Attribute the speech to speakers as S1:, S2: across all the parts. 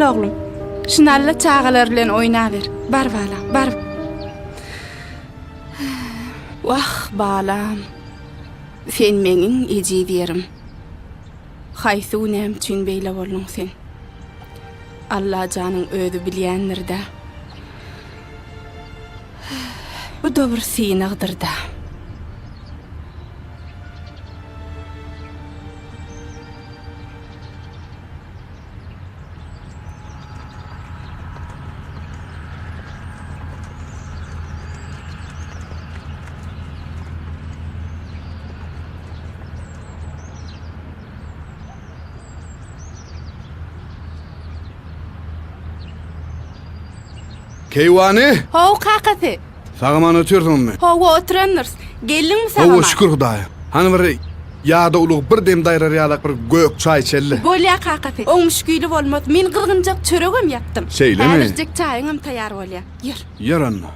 S1: Bal oglum. Şunalla çağalar bilen oynaver. Bar balam, bar. Wah balam. Sen menin ejediyerim. Haysunam tün beýle bolluň sen. Allah janyň özü bilýändir-de. Bu dobry seni ygdyrda.
S2: Keýwany?
S1: Haw kakasy.
S2: Sagaman ötürdüm mi?
S1: Haw oturanyrs. Geldiňmi sana?
S2: Hawa şükür Hudaýa. Hani bir ýa-da ulug bir dem daýrar ýa-da bir gök çay içelli.
S1: Bolýa kakasy. Oň müşküýli bolmaz. Men gyrgynjak çöregem ýapdym.
S2: Şeýlemi?
S1: Häzirjek çaýyňam taýýar bolýar. Ýür.
S2: Ýer anna.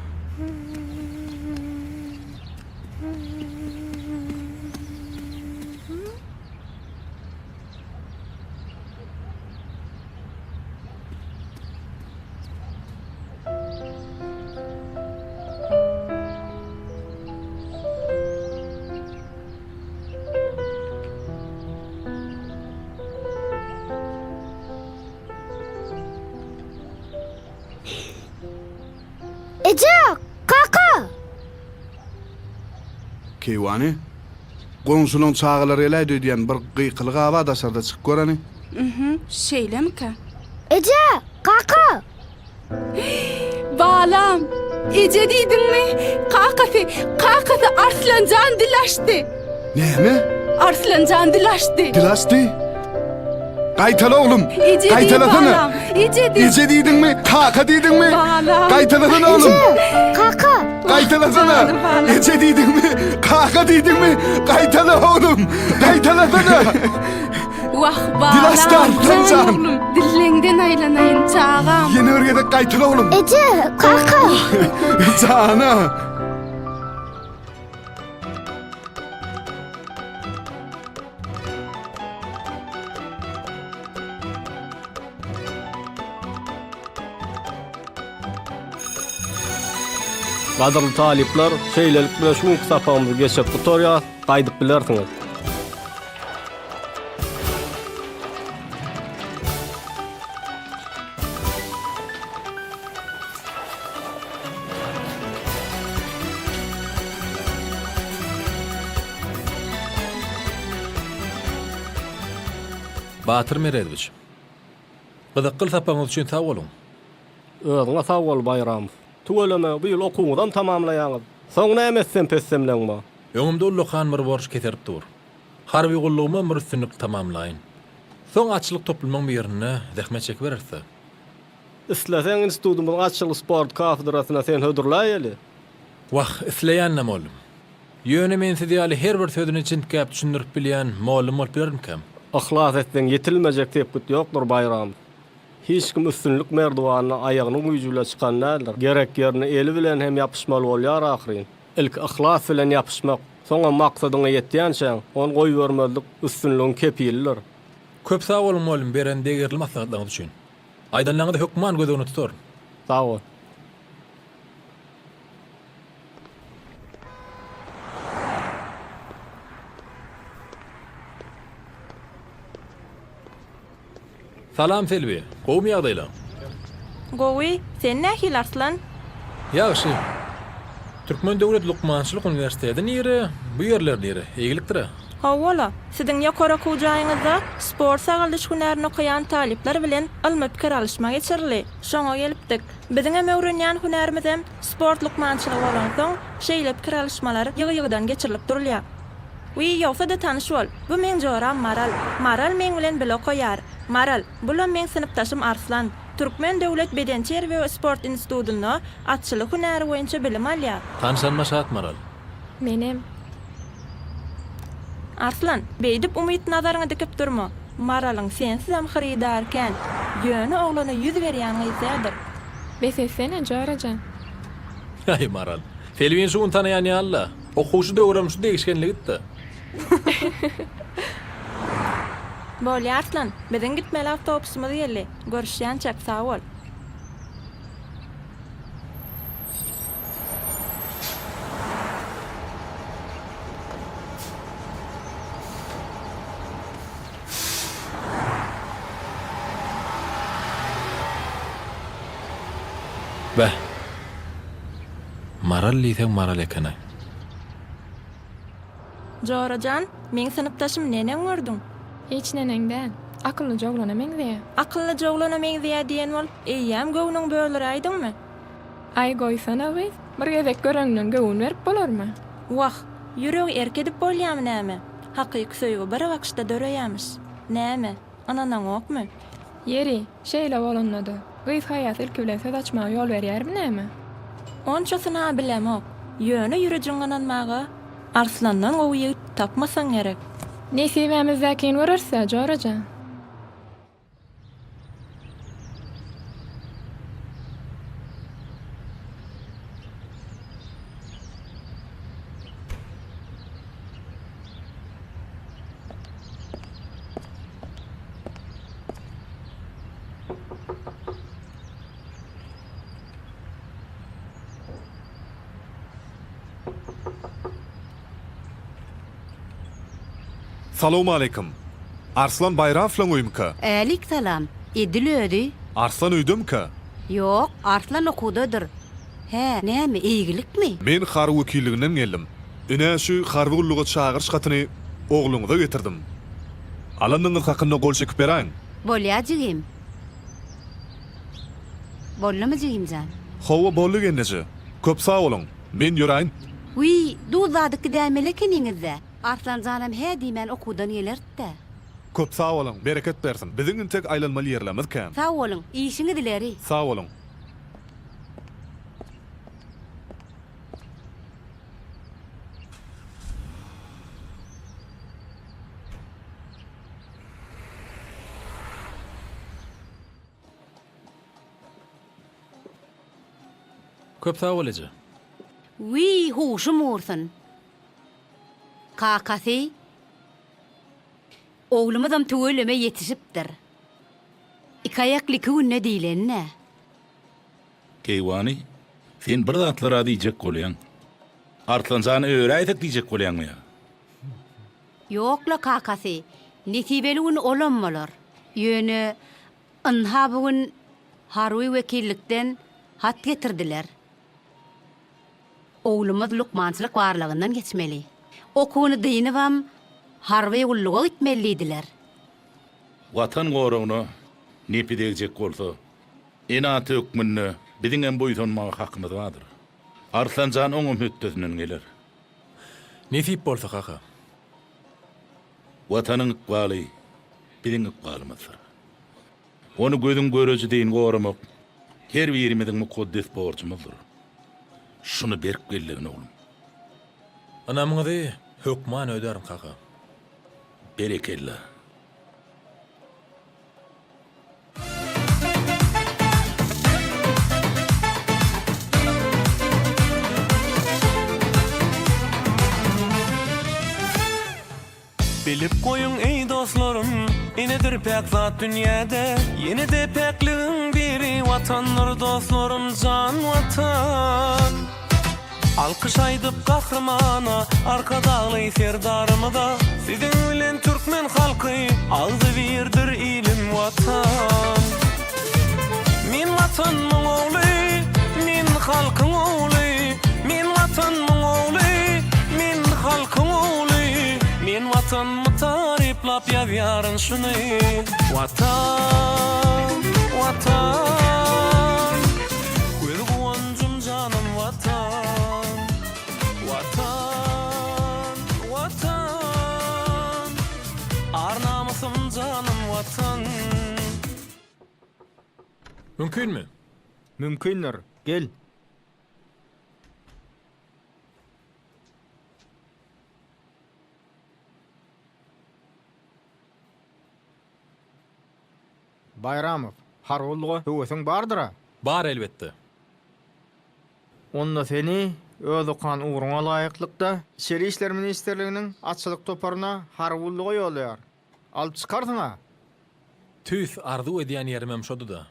S3: Ece, kaka.
S2: Keýwany? Gonsulaň çağalary eläýdi diýen bir gıykylyk awa dasarda çykyp görani.
S1: Şeýlemika?
S3: Ece, kaka.
S1: Balam. Ece diýdiňmi? Kakasy, kakasy Arslanjan dilaşdy.
S2: Näme?
S1: Arslanjan dilaşdy.
S2: Dilasty? Gaýtala oglum.
S1: Ece
S2: Gaýtalasana.
S1: balam. Ece di.
S2: Ece diýdiňmi? Kaka diýdiňmi?
S1: Balam.
S2: Gaýtalasana oglum.
S3: Kaka.
S2: Gaýtalasana.
S1: Balam.
S2: Ece diýdiňmi? Kaka diýdiňmi? Gaýtala oglum. Gaýtalasana.
S1: Wah balam.
S2: Dilaşdy Arslanjan.
S1: Oglum, dilleňden aýlanaýyn çağam.
S2: Ýene örgedek gaýtala oglum.
S3: Ece, kaka.
S2: Cana.
S4: Gadyrly talipler, şeýlelik bilen şu sapamyzy geçip tutarýar, gaýdyp bilersiňiz.
S5: Batır Meredowicz. Gyzykly sapaňyz üçin sag bolun.
S4: Özüňe sag bol Bayram. Tuweleme bu ýyl okuwdan tamamlaýaňyz. Soň näme pessemleňme?
S5: Öňümde ullukan bir borç keserip dur. Harby gulluguma bir üstünlik tamamlaýyn. Soň açlyk toplumyň birine zähmet çekip bererse.
S4: Isleseň institutumyň açyly sport kafedrasyna sen hödürläýeli.
S5: Wah, isleýän näme bolum? Ýöne men sizi ýaly her bir sözüni çyntkap düşündirip bilýän mallum bolup berermkäm.
S4: Ihlas etseň yetilmejek tepkit ýokdur Bayram. Hiç kim üstünlük merdivanyna aýagyny güýjüle çykan nädir? Gerek ýerine eli bilen hem ýapyşmaly bolýar ahyryn. İlk ihlas bilen ýapyşmak, soňra maksadyňa ýetýänçe, onu goýbermezlik üstünlügiň kepilidir.
S5: Köp sag bolun mallum berende gerilmezligiňiz üçin. Aýdanlaňyzda hökman gözüňi tutar.
S4: Sag ol.
S5: Salam Selvi. Gowmy ýagdaýlar?
S6: Gowy, sen nähil Arslan?
S5: Ýagşy. Türkmen Döwlet Lukmançylyk Uniwersitetinden ýeri, bu ýerlerde egilikdir.
S6: Hawala, siziň ýokara kujaýyňyzda sport sagaldyş hünerini okuyan talipler bilen almy pikir alışma geçirildi. Şoňa gelipdik. Biziň öwrenýän hünerimiz hem sport lukmançylygy bolan soň şeýle pikir alışmalar ýygy-ýygydan geçirilip durulýar. Wy ýoksa da tanyş bol. Bu men joram Maral. Maral men bilen bilo koýar. Maral, bulan men sinipdaşym Arslan. Türkmen Döwlet Bedençer we Sport Institutyna atçylyk hüneri boýunça bilim alýar.
S5: Tanşanma şat Maral.
S6: Menem. Arslan, beýdip umyt nazaryňa dikip durma. Maralyň sensiz hem hyrydarken, ýöne oglana ýüz berýän gyýsadyr.
S7: Besesene Jarajan.
S5: Ay Maral. Selviň şuň tanaýan ýa-Allah. Okuwşy döwrem şu değişkenligitdi.
S6: Bol Arslan, biziň gitmeli awtobusymyz geldi. Görüşýänçek sag bol.
S5: Bäh. Maral liýsen maral ekene.
S6: Jorajan, meň synapdaşym nenen gördüň?
S7: Hiç neneňde. Akıllı joglana meňze.
S6: Akylly joglana meň diýä diýen bol, eýýäm göwnüň böleri aýdyňmy?
S7: Ay goýsana biz. Bir gezek göreňden göwün berip bolarmy?
S6: Wah, ýüregi erkedip bolýarmy näme? Hakyky söýgü bir wagtda döreýämiş. Näme? Ananan okmy?
S7: Yeri, şeýle bolanydy. Gyz haýat ilki bilen söz açmaga ýol berýärmi näme?
S6: Onçasyna bilemok. Ýöne ýürejin gananmaga Arslandan gowy ýigit tapmasaň gerek.
S7: Nesibämizdekin görürse Jorajan.
S8: Salamu alaikum. Arslan Bayramflan uymka.
S9: Alik salam. Edil ödi.
S8: Arslan uydumka.
S9: Yok, Arslan okudadır. He, näme iyigilik mi?
S8: Men har wekilliginden geldim. Ine şu harwullugy çağırış gatyny ogluňyza getirdim. Alanyň hakyna gol çekip beraň.
S9: Bolýajygym. Bollamy jygymjan.
S8: Howa bolly genneje. Köp sağ olun. Men ýöräýin.
S9: Wi, duzadyk dämeli kiniňizde. Arslan janam he diýmen okudan gelerdi.
S8: Köp sağ olun. Bereket bersin. Biziň tek aýlanmaly ýerlerimiz käm.
S9: Sağ olun, işiňi dileri.
S8: Sağ olun.
S5: Köp sağ olaja.
S9: Wi, huşum ursun. Kakasy oglumyzam töweleme yetişipdir. İkayakly küne diýlenne.
S10: Keywani, sen bir zatlara diýjek bolýan. Artlanjany öýräýdik diýjek bolýanmy ýa?
S9: Yokla kakasy, nesibeli olanmalar. Ýöne ynha bugün Harwy wekillikden hat getirdiler. Oglumyz lukmançylyk barlygyndan geçmeli. Okuny diýnibam Harwy ulluga gitmelidiler.
S10: Watan goragyny nepi degijek bolsa, ena tökmünni biziň boýsunmaga hakymyz bardyr. Arslanjan oňum höttüsünden geler.
S5: Nesip bolsa kaka.
S10: Watanyň ykbaly biziň ykbalymyzdyr. Onu gözüň görüji diýin goramak her birimiziň mukaddes borçymyzdyr. Şunu berip gellegin oğlum.
S5: Anamyňy hökman öderim kaka.
S10: Berekella.
S11: Bilip koyun ey dostlarım, inedir pek zat dünyada. Yine de pekliğin biri vatanlar dostlarım, can vatan. Alkış aydıp kahramana, arkadaly serdarımı da. Sizin bilen Türkmen halkı, ağzı birdir ilim vatan. Min vatanmyň oğly, min halkyň oğly. Min vatanmyň oğly, min halkyň oğly. Min vatanmy tariplap ýazýaryn şuny. Vatan, vatan. Göz guwancym janym vatan. Vatan, vatan. Arnamasym janym vatan.
S5: Mümkinmi?
S12: Mümkindir. Gel. Bayramov, harwullugy höwesiň bardyra?
S5: Bar elbetde.
S12: Onda seni öz okan uğruna laýyklykda Şeri işler ministerliginiň açylyk toparyna harwullugy ýollar. alıp çıkardın ha.
S5: Tüs arzu edýän yerimem şodu-da.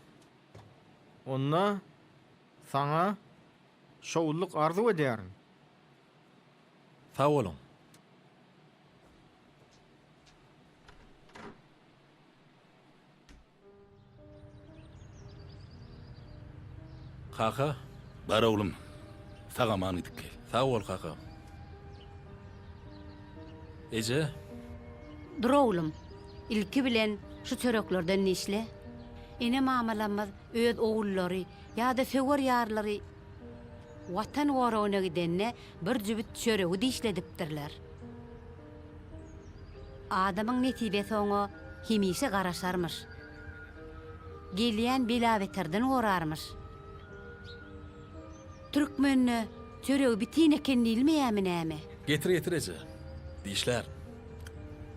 S12: Onna sana şowulluk arzu edýärin.
S5: Sag bolun. Kaka,
S10: Bar oglum. Saga many dikkel.
S5: sag bol kaka. Ece,
S9: Dur oğlum, ilki bilen şu çöreklerden neşle? Ine mamalamaz öz oğulları ya da söwer yarları watan warona gidenne bir jübit çöregi dişledipdirler. Adamın netibe soňa himise garaşarmış. Gelýän bilaveterden gorarmış. Türkmenne çöregi bitine kenilmeýärmi näme?
S5: getir Ece. Dişler.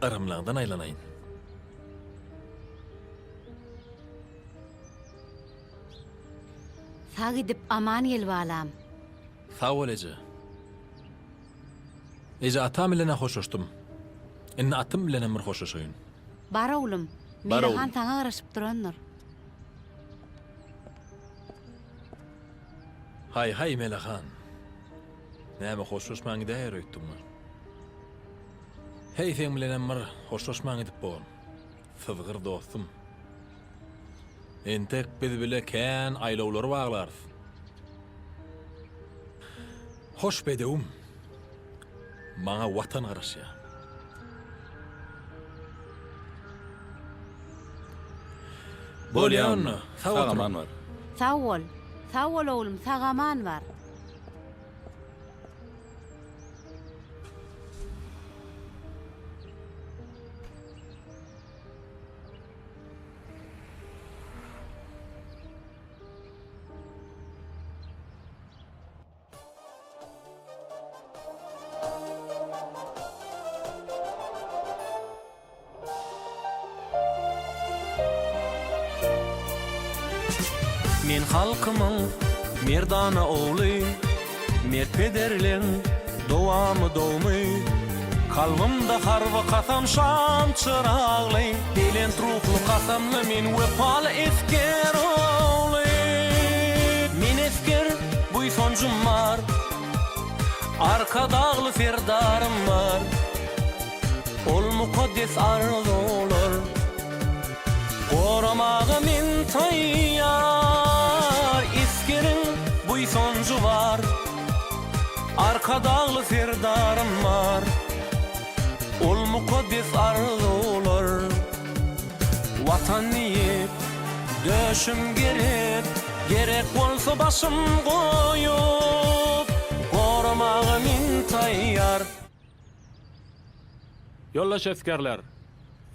S5: Arımlardan aylanayın.
S9: Sağ gidip aman gelbalam.
S5: Sag bol Ece. Ece atam bilen hoşlaşdym. Enne atım bilen emir hoşlaşayın.
S9: Bar oğlum,
S10: Bar
S9: Melahan
S10: oğlum.
S9: taňa garaşyp duranlar.
S5: Hay Melahan. Näme hoşlaşmaň däýer öýtdümmi? Hey sen bilen emir hoşlaşmaň edip bol. Syzgyr dostum. Entek biz bile kän aýlawlary baglar. Hoş bedewum. Maňa watan garaşýa. Bolýan,
S10: Saga man var.
S9: Sağ ol oğlum, sağaman var.
S11: Men halkymyň merdana ogly, mer pederleň dowamy dowmy. Kalbymda harwa kasam şam çıragly, bilen truhly kasamly men wepaly esker ogly. Men esker buý soňjum var, arka dagly ferdarym var. Ol mukaddes arzular, goramagy men taýýar. Eskerin buý soňju var, arka dagly ferdarym var. Ol mukaddes arzular, watan diýip döşüm gerek bolsa başym goýup, goramagy men taýýar.
S4: Yollaş eskerler.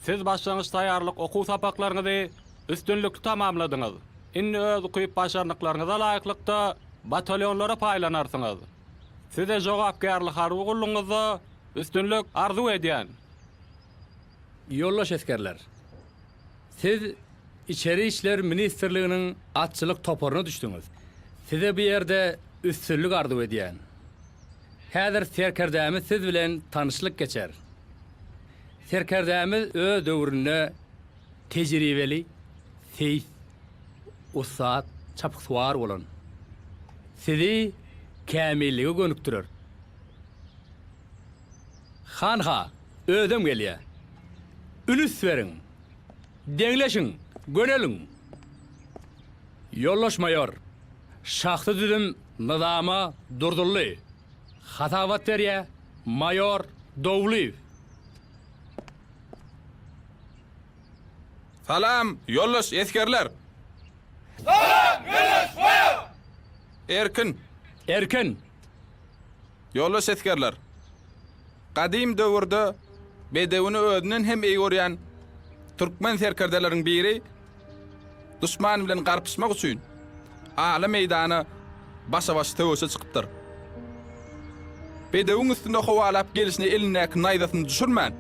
S4: Siz başlangıç taýýarlyk okuw sapaklaryňyzy üstünlükli tamamladyňyz. Inni öz okuyup başarnyklaryňyza laýyklykda batalionlara paýlanarsyňyz. Size jogapkärlik harby gulluňyzy üstünlük arzu edýän.
S13: Yollaş eskerler. Siz İçeri İşler Ministerliğinin atçılık toporuna düştünüz. Size bir yerde üstünlük arzu edýän. Häzir serkerdämiz siz bilen tanışlyk geçer. Serkerdämiz öz döwründe tejribeli, seyis, usat, çapyksuwar bolan. Sizi kämillige gönükdirer. Hanha, ödüm gelýär. Ülüs verin. Deňleşin, gönelin. Yollaş mayor. Şahsy düzüm nizama durdurly. Hatawat berýär mayor Dowliýew.
S14: Salam, yollaş eskerler. Salam, yollaş mayor. Erkin. Yollaş eskerler. Qadim döwürde bedewini özünden hem eýgörýän Türkmen serkerdeleriň biri düşman bilen garpyşmak üçin ala meýdana başa-baş töwese çykypdyr. Bedewin üstünde howalap gelişine elinäki naýdasyny düşürmän.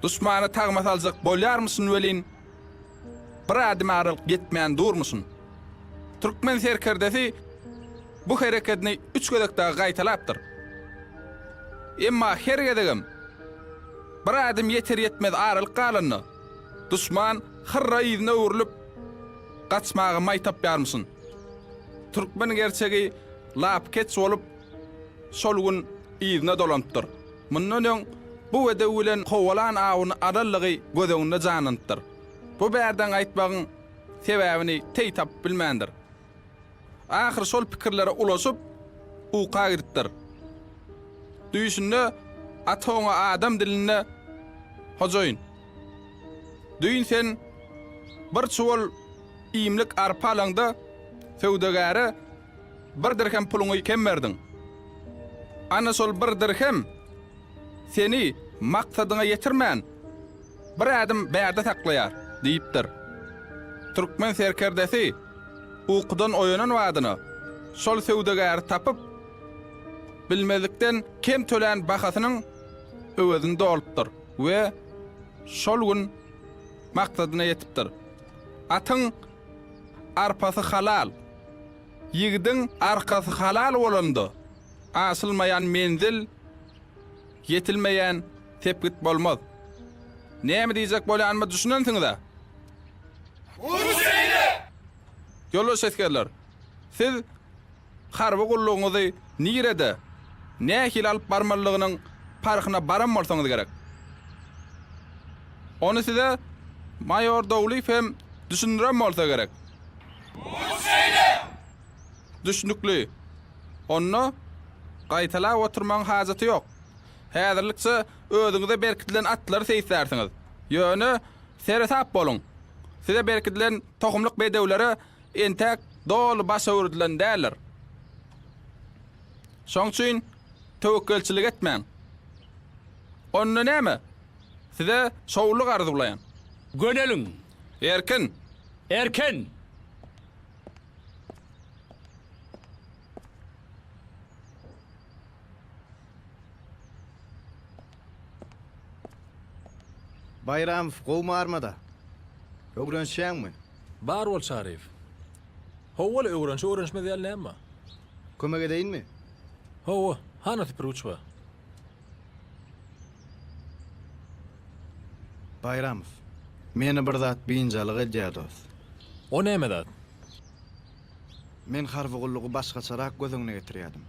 S14: Düşmana tagma saljak bolýarmysyň welin? Bir adım aralyk gitmän durmuşsun. Türkmen serkerdesi bu hereketini 3 gödekde gaýtalapdyr. Emma her gedegim Bir adım yeter yetmez aralyk galanny. Düşman hırra ýüzüne öwrülip gaçmagy maýtap ýarmysyn. Türkmen gerçegi lap keç bolup şol gün ýüzüne dolantyr. Mundan öň bu wede bilen howalan awyny adallygy gözeňinde janyntyr. Bu bärden aýtmagyň sebäbini teýtap bilmändir. Ahir şol pikirlere ulaşyp uqa giripdir. Düýüşinde atoňa adam diline hojoýyn. Düýün sen bir çuval iýimlik arpa alanda sewdagary bir dirhem puluňy kem berdiň. Ana şol bir dirhem seni maksadyna ýetirmän bir adam bärde saklaýar diýipdir. Türkmen serkerdesi uqdan oýanan wadyny şol sewdagary tapyp bilmezlikden kem tölen bahasynyň öwedinde olupdyr we şol gün maksadyna ýetipdir. Atyň arpasy halal, ýigdiň arkasy halal bolanda asylmaýan menzil, yetilmeýän tepkit bolmaz. Näme diýjek bolanmy düşünensiňiz-de? Ýoldaş eskerler, siz harby gullugyňyzy nirede, nähil alyp barmalygynyň parkyna baran bolsaňyz gerek. Onu size Mayor Dowliff hem düşündiren bolsa gerek. Düşnükli. Onu gaýtala oturmaň hajaty ýok. Häzirlikçe özüňize berkitilen atlar seýsärsiňiz. Ýöne seresap bolun. Size berkitilen tohumlyk bedewlere entek dolu baş öwrüdilen däler. Şoň üçin tewekkelçilik etmeň. Onu näme? Size şowluk arzulaýan.
S13: Göneliň.
S14: Erkin.
S13: Erken.
S12: Bayram gowma armada. Öwrenşäňmi?
S5: Bar bol Şarif. Howal öwrenşmedi ýaly näme?
S12: Kömek edeyinmi?
S5: Howa, hana tipruçwa.
S12: Bayram. Meni bir zat biňjalyk edýär.
S5: O näme dat?
S12: Men harby gullugy başgaçarak gözeňine getirýärdim.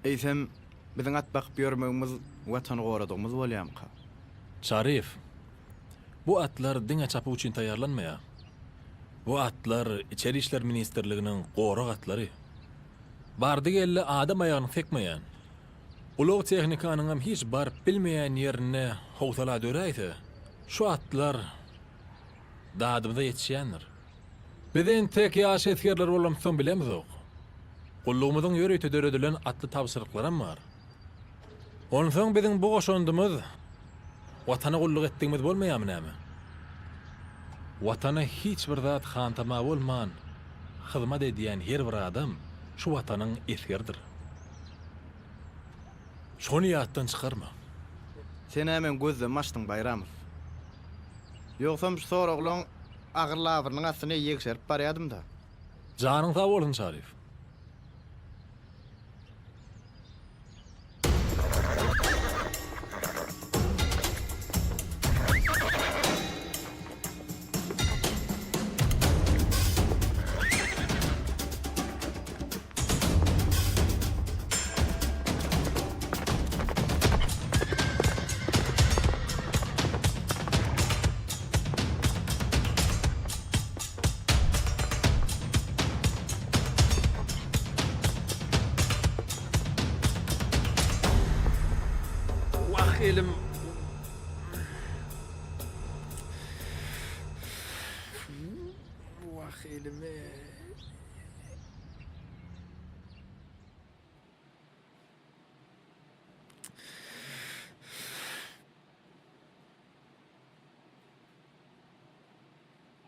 S12: Eýsem biziň atbaq ýörmegimiz watan goradygymyz bolýamka.
S5: Şarif. Bu atlar diňe çapy üçin taýýarlanmaýar. Bu atlar İçeri İşler Ministerliginiň gorak atlary. Bardy gelle adam aýagyny sekmeýän. Ulug tehnikanyň hem hiç bar bilmeýän ýerine howsala döräýse, şu atlar dadymda ýetişýändir. Biziň tek ýaşy eskerler bolamsyň bilemizok. Gullugymyzyň ýöreýte döredilen atly tabşyryklarym bar. Onsoň biziň bu goşandymyz watana gulluk etdigimiz bolmaýarmy näme? Watana hiç bir zat hantama bolman, hyzmat edýän her bir adam şu watanyň eskerdir. Şonu ýatdan çykarma.
S12: Sen hemen gözle maçdyň Bayramov. Ýoksam şu soraglaň agyrlawynyň astyna ýekşerip barýardym da.
S5: Janyň sag bolsun Şarif. Elim vah elime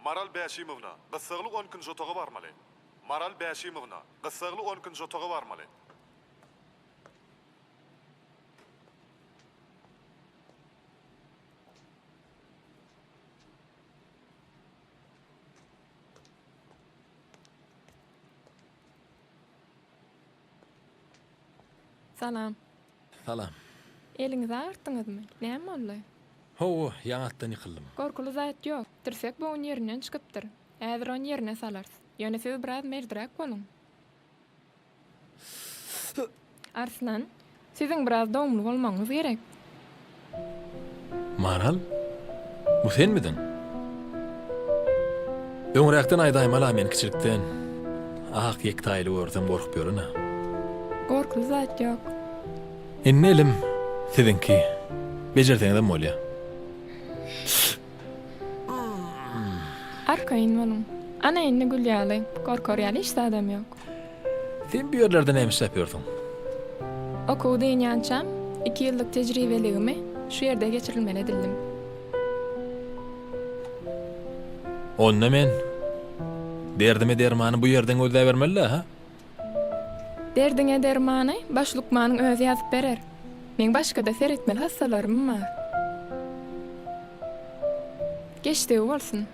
S8: Maral Bäşimovna, gyssygyly 10 gün jotaga barmaly. Maral Bäşimovna, gyssygyly 10 gün jotaga barmaly.
S7: Salam.
S5: Salam.
S7: Eliňizi artdyňyzmy? Näme boldy?
S5: Ho, yaňatdan yıkıldım.
S7: Korkulu zat yok. Dirsek boğun yerinden çıkıptır. Äzir onu yerine salarsın. Ýöne siz biraz merdirak bolun. Arslan, sizin biraz doğumlu olmanız gerek.
S5: Maral? Bu sen midin? Öňräkden aýdaýmala men kiçilikden. Ak yektaýly görsem gorkup ýörün.
S7: Korkulu zat yok.
S5: Enne elim sizinki. Bejerteňizem bolýa.
S7: Arkayın bolun. Ana indi gülýaly, korkor ýaly hiç adam yok.
S5: Sen bu ýerlerde näme yapýarsyň?
S7: Okuwdy ýançam, 2 ýyllyk tejribeligimi şu ýerde geçirilmeli dildim.
S5: Onna men derdime dermany bu ýerden öldä bermeli ha?
S7: Derdiňe dermany baş lukmanyň özü ýazyp berer. Men başga-da seretmeli hassalarym bar. Geçdi bolsun.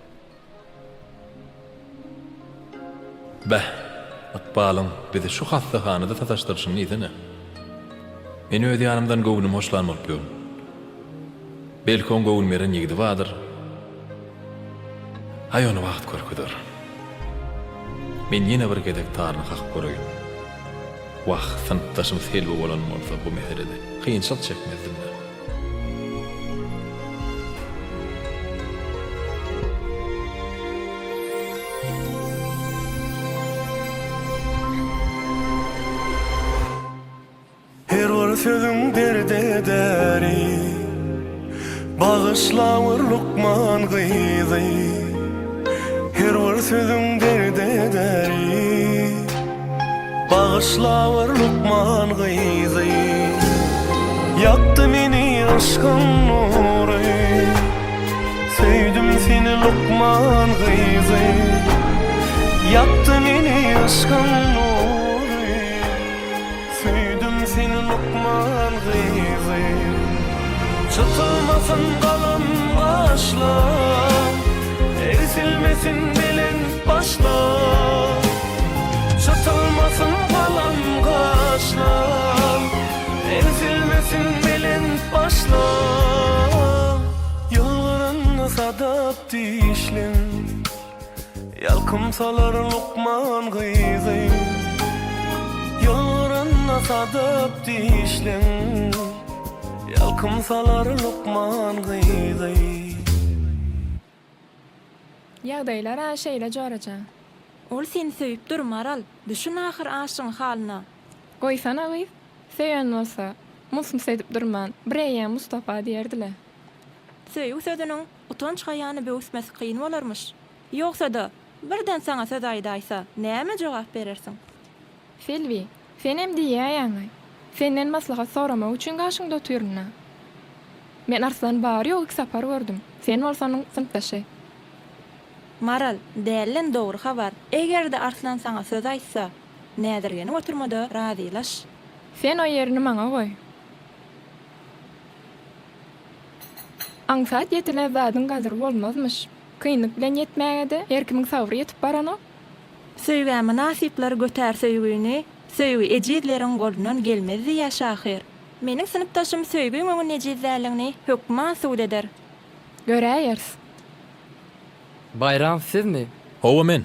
S5: Bäh, atbalyň bizi şu hastahanada tataşdyrşyň ýetine. Men öýde ýanymdan gowunum hoşlanmalyp ýörün. Belki on gowun meren ýigdi badyr. Hay onu wagt görkedir. Men ýene bir gedek taryny hakyp göreýin. Wagt sınıpdaşym selbi bolan bolsa bu meselede kynçylyk çekmezdim.
S11: Her bir sözüň derde deri, bağışlawır Lukman gyzy. Her bir sözüň derde deri, bağışlawır Lukman gyzy. Yaktı meni aşkın nury, söýdüm seni Lukman gyzy. Yaktı meni aşkın nury, söýdüm seni Lukman gyzy. Çıtılmasın kalım başla, ezilmesin bilen başla. Çıtılmasın kalım başla, ezilmesin bilen başla. Yıllarını sadap dişlin, yalkım salar Lukman gyzy. Yıllarını sadap dişlin, yalkım salar Lukman gyzy.
S7: Ýagdaýlar aşeýle joraja.
S6: Ol seni söýüp dur Maral. Düşün ahir aşyň halyna.
S7: Goýsana gyz, söýen bolsa, musum sedip durman, bireýe Mustafa diýerdile.
S6: Söýüp sözüniň utanç haýany böwsmesi kyn bolarmyş. Ýoksa da birden saňa söz aýdaýsa, näme jogap berersiň?
S7: Selvi, sen hem diýýäňi. Senden maslahat soramak üçin gaşyňda oturna. Men Arslan bar ýok sapar gördüm. Sen bolsanyň sınıpdaşy.
S6: Maral, dällen dogry habar. Egerde Arslan saňa söz aýtsa, nädirgeni oturmada razylaş.
S7: Sen o ýerini maňa goý. Aňsat ýetilen zadyň gazyr bolmazmyş. Kynlyk bilen ýetmägede herkimiň sabry ýetip baranyp.
S6: Söýgäme nasipler götär söýgüni, söýgü ejizleriň golundan gelmezdi ýa şahyr. Meniň sınıpdaşym söýgü öňüň ejizlerligini hökma suud eder.
S7: Göräýärs.
S15: Bayram sizmi?
S5: Howa men.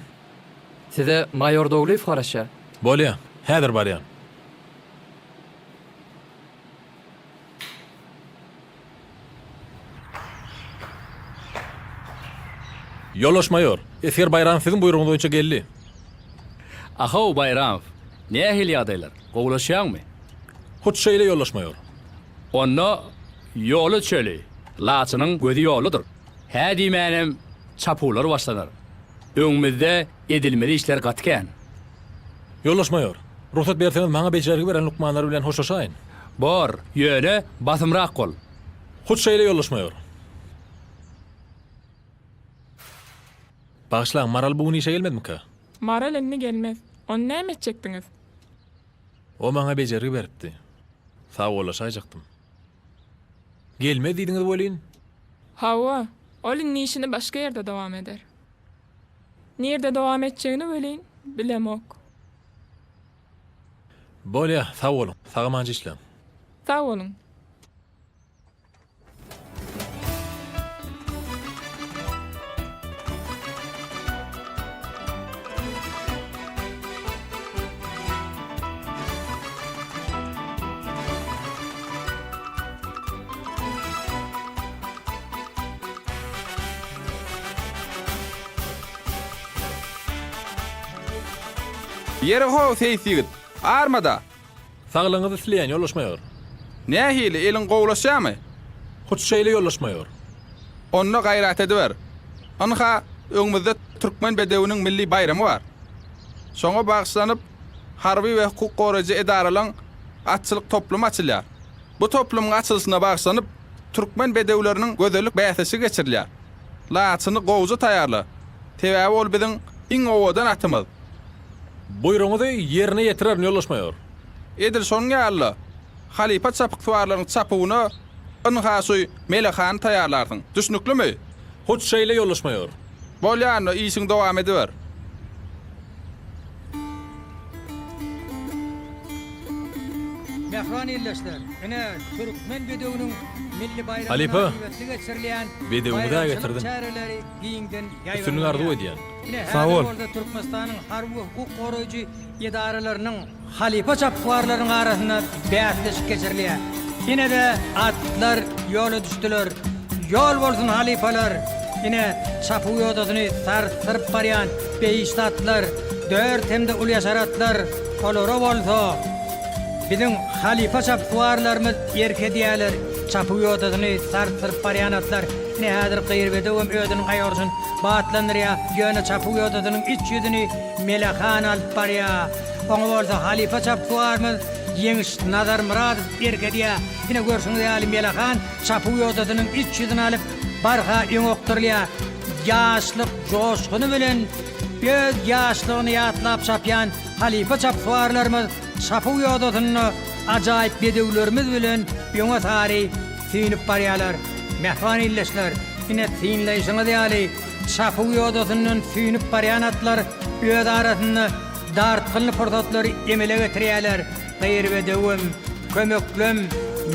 S15: Size Mayor Doglyf garaşa.
S5: Bolýa, häzir barýan. Yolaş mayor, eser bayram sizin buyruğunuz boýunça geldi.
S13: Aha Bayram. Ne ehil ýagdaýlar? Gowlaşýarmy?
S5: Hut şeýle yolaş mayor.
S13: Onda ýoly çöli. Laçynyň gözi ýoludyr. Hä diýmänem çapular başlanar. Öňümizde edilmeli işler gatken.
S5: Yolaş mayor, ruhsat berseňiz maňa bejergi beren lukmanlar bilen hoşlaşaýyn.
S13: Bor, ýöne basymrak bol.
S5: Hut şeýle yolaş mayor. Bağışlaň, Maral bugün işe gelmedimi-ki?
S7: Maral indi gelmez. Onu näme etjekdiňiz?
S5: O maňa bejergi beripdi. Sag bolaşaýjaktym. Gelmez diýdiňiz bolýyn.
S7: Hawa, ol indi işini başga ýerde dowam eder. Nerede dowam etjegini bilýin, bilemok.
S5: Bolýa, sag bolun. Sagamanjy işlem.
S7: Sag bolun.
S14: Yere ho seysigit. Armada.
S5: Sağlığınızı sileyen yollaşmıyor.
S14: Ne hili elin qowlaşýamy?
S5: Huç şeyle yollaşmıyor.
S14: Onna gayrat ediber. Anha öňümizde Türkmen bedewiniň milli bayramy bar. Şoňa bagşlanyp harby we hukuk goraja edaralaryň atçylyk toplum açylýar. Bu toplumyň açylyşyna bagşlanyp Türkmen bedewleriniň gözellik bäsesi geçirilýär. Laçyny gowuza taýarly. Täbäbi ol biziň iň owadan atymyz.
S5: Buyruğuňyzy ýerine ýetirer yollaşmıyor.
S14: Edil şoňa Halipa çapyk tuwarlaryň çapygyny Anhasoy Melehan taýarlardyň. Düşnüklümi?
S5: Huç şeyle yollaşmıyor.
S14: Bolýany işiň dowam ediber.
S16: Mehran illeşler. Ene Türkmen bedewiniň milli bayramyny
S5: Halipa,
S16: geçirilýän
S5: bedewini da getirdin. Üstünlüğü arzu edýän.
S16: Sağ ol. Türkmenistanyň harby hukuk goraýjy edaralarynyň halipa çapyklarynyň arasynda bäsleşik geçirilýär. Ine de atlar ýola düşdiler. Ýol bolsun halipalar. Ine çapy ýodasyny sartyryp barýan beýistatlar, 4 hemde ulýaşaratlar olara bolsa. Bizim halipa çapylarlarymyz erke diýerler. Çapy ýodasyny sartyryp barýan atlar. Ne häzir gyrwedewem ödüniň aýarsyn batlanyrýa, ýöne çapy ýodasynyň iç ýüzüni Melehan alyp barýar. Oňa bolsa halipa çapylarymyz Ýeňiş Nazar Muradow erke diýär. Ine görşüňiz ýaly Melehan çapy ýodasynyň iç ýüzüni alyp barha ýoňokdurýar. Ýaşlyk joşguny bilen göz ýaşlygyny ýatlap çapýan halipa çapylarymyz çapy ýodasyny ajaýyp bedewlerimiz bilen ýöňe tary synip barýarlar. Mehran illeşler, ine synleýişiňiz ýaly çapy ýodasynyň synip barýan atlar öz arasynda dartgyny forsatlary emele getirýärler. Gaýr bedewim, kömeklem,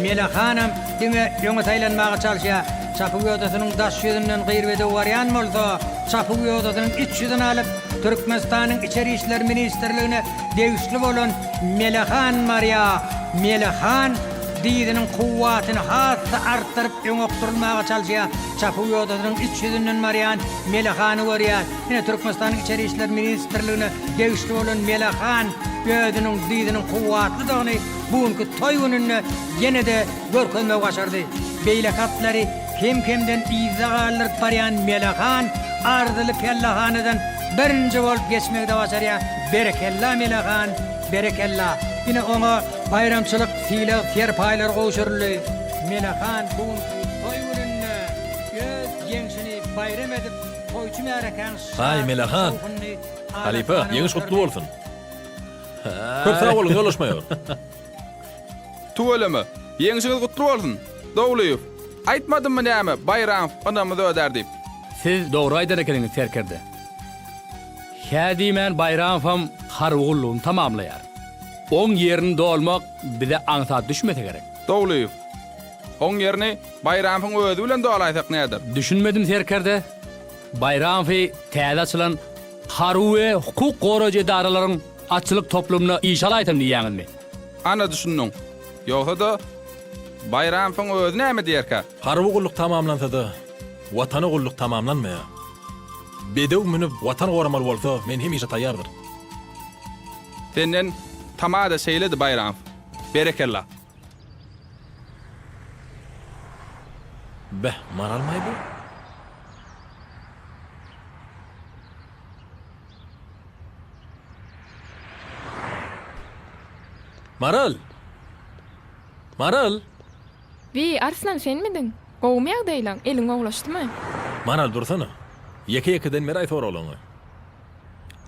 S16: Melehanam diňe ýöňe taýlanmaga çalşýar. Çapy ýodasynyň daş ýüzünden gaýr bedew barýan bolsa, çapy ýodasynyň iç ýüzüni alyp Türkmenistanyň içeri işler ministrligine degişli bolan Melehan Maria, Melehan diýdiniň kuwwatyny hatda artdyryp ýoňokdurmaga çalşýar. Çapy ýodasynyň iç ýüzünden Marian Melehany görýär. Ine Türkmenistanyň içeri işler ministrligine degişli bolan Melehan ýödüniň diýdiniň kuwwatlydygyny buňky toý gününe ýene-de görkezmek başardy. Beýlekatlary kim-kimden iýzagarlyk barýan Melehan ardyly Kellahanydan birinji bolup geçmekde başarýar. Berekella Melehan, berekella. Ine oňa bayramçylyk fiýle terpaýlar gowşurly. Melehan buňky toý gününe öz ýeňşini bayram edip toýçy märekan.
S5: Hay Melehan. Halipa, ýeňiş gutly bolsun. Köp sağ bolun, ýollaşmaýar.
S14: Tuweleme, ýeňişiňiz gutly bolsun. Dowlaýew. Aýtmadymmy näme? Bayram anamyzy öder diýip.
S13: Siz dogry aýdan ekeniňiz terkerde. Hädimen bayramam harwullugyny tamamlaýar. Oň ýerini dolmak bize aňsat düşmese gerek.
S14: Dowlaýew. Oň ýerini bayramyň özi bilen dolaýsak nädir?
S13: Düşünmedim terkerde. Bayramy täze açylan harwe hukuk goraýjy edaralaryň açylyk toplumuna işal aýtym diýýäňizmi?
S14: Ana düşündüm. Ýogsa da bayramyň özi näme diýerkä?
S5: Harwy gulluk tamamlansa da watany gulluk tamamlanmaýar. Bedew minip watan goramal bolsa men hemişe taýýardyr.
S14: Senden tamada seýledi bayram. Berekella.
S5: Beh, maralmaý bu. Maral. Maral.
S7: Vi Arslan sen midiň? Gowmaýak diýilen, eliň oglaşdymy?
S5: Maral dursana. Yeke-yekeden meray soralaňy.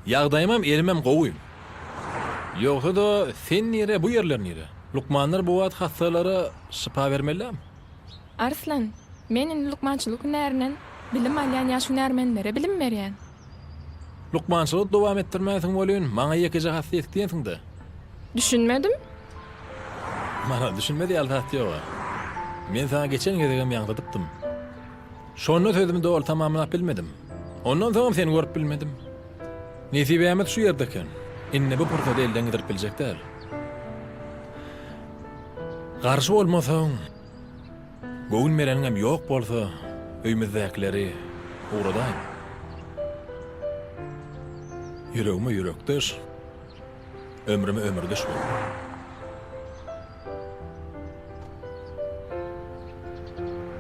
S5: Ýagdaýymam elimem gowy. Ýogsa da sen nire bu ýerler nire? Lukmanlar bu wagt hastalara şifa bermelem.
S7: Arslan, menin lukmançylyk hünärinden bilim alýan ýaş hünärmenlere bilim berýän.
S5: Lukmançylyk dowam etdirmäsiň bolýan, maňa ýekeje hassyet diýensiň-de.
S7: Düşünmedim.
S5: Mana düşünmedi alhat ýok. Men sana geçen gezegem ýaňladypdym. Şonu sözümü dol tamamlap bilmedim. Ondan soň seni görüp bilmedim. Nesibämet şu ýerdeken. Inne bu pursat elden gidip biljekler. Garşy bolmasaň, göwün mereňem ýok bolsa, öýümizdekileri ugradaýyn. Yüreğime yürekdir. ömrüme ömür düşman.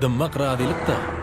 S5: Dımmak radylyk da